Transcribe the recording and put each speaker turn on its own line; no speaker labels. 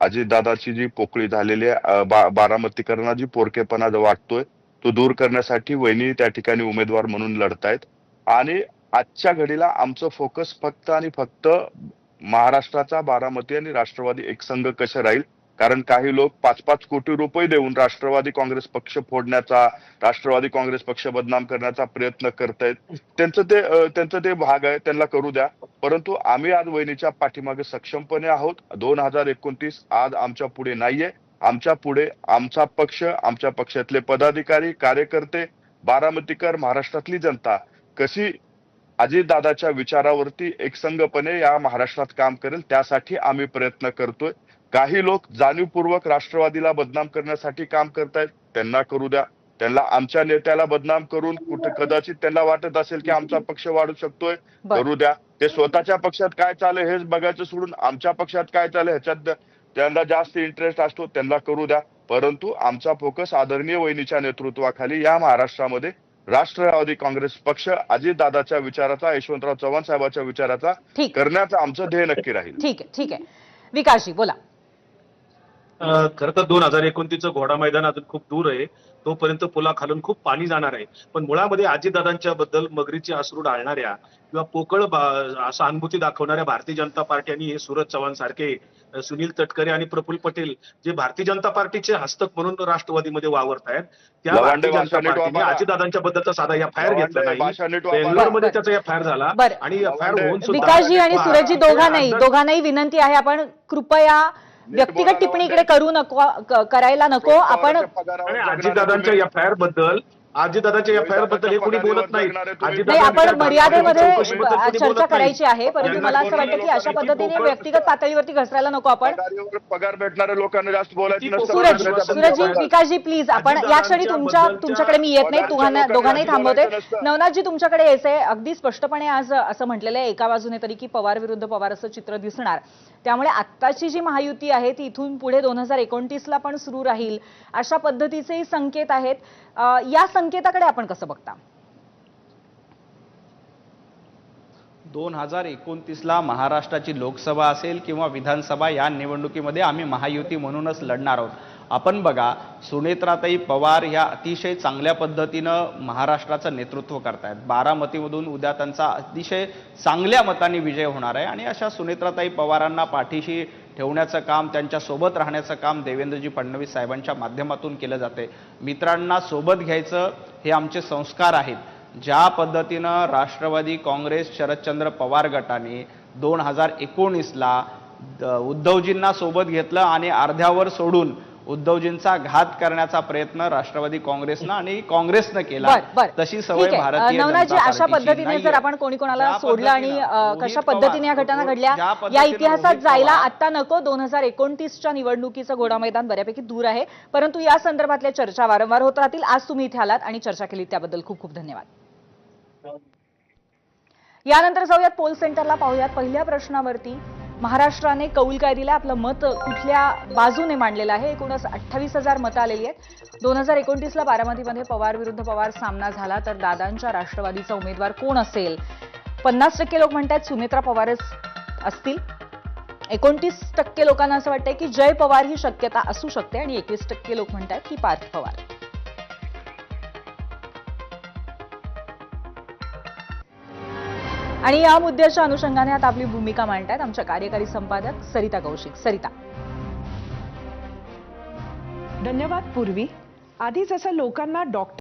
अजितदादाची जी पोकळी झालेली आहे, बारामतीकरांना जी पोरकेपणा जो वाटतोय तो दूर करण्यासाठी वहिनी त्या ठिकाणी उमेदवार म्हणून लढतायत. आणि आजच्या घडीला आमचं फोकस फक्त आणि फक्त महाराष्ट्राचा बारामती आणि राष्ट्रवादी एकसंघ कसं राहील. कारण काही लोक 5-5 कोटी रुपये देऊन राष्ट्रवादी काँग्रेस पक्ष फोडण्याचा, राष्ट्रवादी काँग्रेस पक्ष बदनाम करण्याचा प्रयत्न करतायत. त्यांचं ते भाग आहे, त्यांना करू द्या. परंतु आम्ही आज वहिनीच्या पाठीमागे सक्षमपणे आहोत. 2029 आज आमच्या पुढे नाहीये. आमच्या पुढे आमचा पक्ष, आमच्या पक्षातले पदाधिकारी, कार्यकर्ते, बारामतीकर, महाराष्ट्रातली जनता कशी अजितदादाच्या विचारावरती एकसंघपणे या महाराष्ट्रात काम करेल त्यासाठी आम्ही प्रयत्न करतोय. काही लोक जाणीवपूर्वक राष्ट्रवादीला बदनाम करण्यासाठी काम करतायत, त्यांना करू द्या. त्यांना आमच्या नेत्याला बदनाम करून कदाचित त्यांना वाटत असेल की आमचा पक्ष वाढू शकतोय, करू द्या. ते स्वतःच्या पक्षात काय चालू हेच बघायचं सोडून आमच्या पक्षात काय चालू ह्याच्यात त्यांना जास्त इंटरेस्ट असतो, त्यांना करू द्या. परंतु आमचा फोकस आदरणीय वहिनीच्या नेतृत्वाखाली या महाराष्ट्रामध्ये राष्ट्रवादी काँग्रेस पक्ष अजितदादाच्या विचाराचा, यशवंतराव चव्हाण साहेबांच्या विचाराचा करण्याचं आमचं ध्येय नक्की राहील.
ठीक आहे. विकासजी बोला.
खरं तर 2029चं घोडा मैदान अजून खूप दूर आहे. तोपर्यंत पुलाखालून खूप पाणी जाणार आहे. पण मुळामध्ये अजितदादांच्या बद्दल मगरीचे अश्रू डाळणाऱ्या किंवा पोकळ सहानुभूती दाखवणाऱ्या भारतीय जनता पार्टी आणि हे सूरज चव्हाण सारखे, सुनील तटकरे आणि प्रफुल्ल पटेल जे भारतीय जनता पार्टीचे हस्तक म्हणून राष्ट्रवादीमध्ये वावरत आहेत, त्या भारतीय जनता पार्टीने अजितदादांच्या बद्दलचा साधा एफआयआर घेतला नाही. बेंगलोरमध्ये त्याचा एफआयआर झाला आणि एफआयआर होऊन सुद्धा
विकासजी आणि सूरजजी दोघांनाही विनंती आहे, आपण कृपया व्यक्तिगत टिप्पणी इकडे करायला नको. आपण
अजितदादांच्या एफआयआर बद्दल हे कोणी बोलत नाही.
आपण मर्यादेमध्ये चर्चा करायची आहे, परंतु मला असं वाटतं की अशा पद्धतीने व्यक्तिगत पातळीवरती घसरायला नको. आपण
पगार भेटणाऱ्या लोकांना जास्त बोलायचं
सूरजजी, विकासजी प्लीज, आपण या क्षणी तुमच्याकडे मी येत नाही, दोघांनाही थांबवते. नवनाथजी तुमच्याकडे यायचंय. अगदी स्पष्टपणे आज असं म्हटलेलं आहे एका बाजूने तरी की पवार विरुद्ध पवार असं चित्र दिसणार. त्यामुळे आत्ताची जी महायुती आहे ती इथून पुढे 2029ला पण सुरू राहील अशा पद्धतीचेही संकेत आहेत. या संकेताकडे आपण कसं बघता?
2029ला महाराष्ट्राची लोकसभा असेल किंवा विधानसभा, या निवडणुकीमध्ये आम्ही महायुती म्हणूनच लढणार आहोत. आपण बघा, सुनेत्राताई पवार ह्या अतिशय चांगल्या पद्धतीनं महाराष्ट्राचं नेतृत्व करतायत. बारामतीमधून उद्या त्यांचा अतिशय चांगल्या मतांनी विजय होणार आहे आणि अशा सुनेत्राताई पवारांना पाठीशी ठेवण्याचं काम, त्यांच्या सोबत राहण्याचं काम देवेंद्रजी फडणवीस साहेबांच्या माध्यमातून केलं जाते. मित्रांना सोबत घ्यायचं हे आमचे संस्कार आहेत. ज्या पद्धतीनं राष्ट्रवादी काँग्रेस शरदचंद्र पवार गटाने 2019ला उद्धवजींना सोबत घेतलं आणि अर्ध्यावर सोडून उद्धवजींचा घात करण्याचा प्रयत्न राष्ट्रवादी काँग्रेसनं आणि काँग्रेसनं केला, तशी सवय भारतीय
नवनाथजी, अशा पद्धतीने जर आपण कोणाला सोडलं आणि कशा पद्धतीने या घटना घडल्या या इतिहासात जायला आता नको. 2029च्या निवडणुकीचं घोडा मैदान बऱ्यापैकी दूर आहे, परंतु या संदर्भातल्या चर्चा वारंवार होत राहतील. आज तुम्ही इथे आलात आणि चर्चा केली त्याबद्दल खूप खूप धन्यवाद. यानंतर जाऊयात पोल सेंटरला, पाहूयात पहिल्या प्रश्नावरती महाराष्ट्राने कौल काय दिला, आपलं मत कुठल्या बाजूने मांडलेलं आहे. एकूणच 28,000 मतं आलेली आहेत. 2029ला बारामतीमध्ये पवार विरुद्ध पवार सामना झाला तर दादांच्या राष्ट्रवादीचा उमेदवार कोण असेल? 50% लोक म्हणतात सुनेत्रा पवारच असतील. 29% लोकांना असं वाटतंय की जय पवार ही शक्यता असू शकते आणि 21% लोक म्हणतात की पार्थ पवार. आणि या मुद्द्याच्या अनुषंगाने आता आपली भूमिका मांडतात आमच्या कार्यकारी संपादक सरिता कौशिक. सरिता.
धन्यवाद पूर्वी. आधी जसं लोकांना डॉक्टर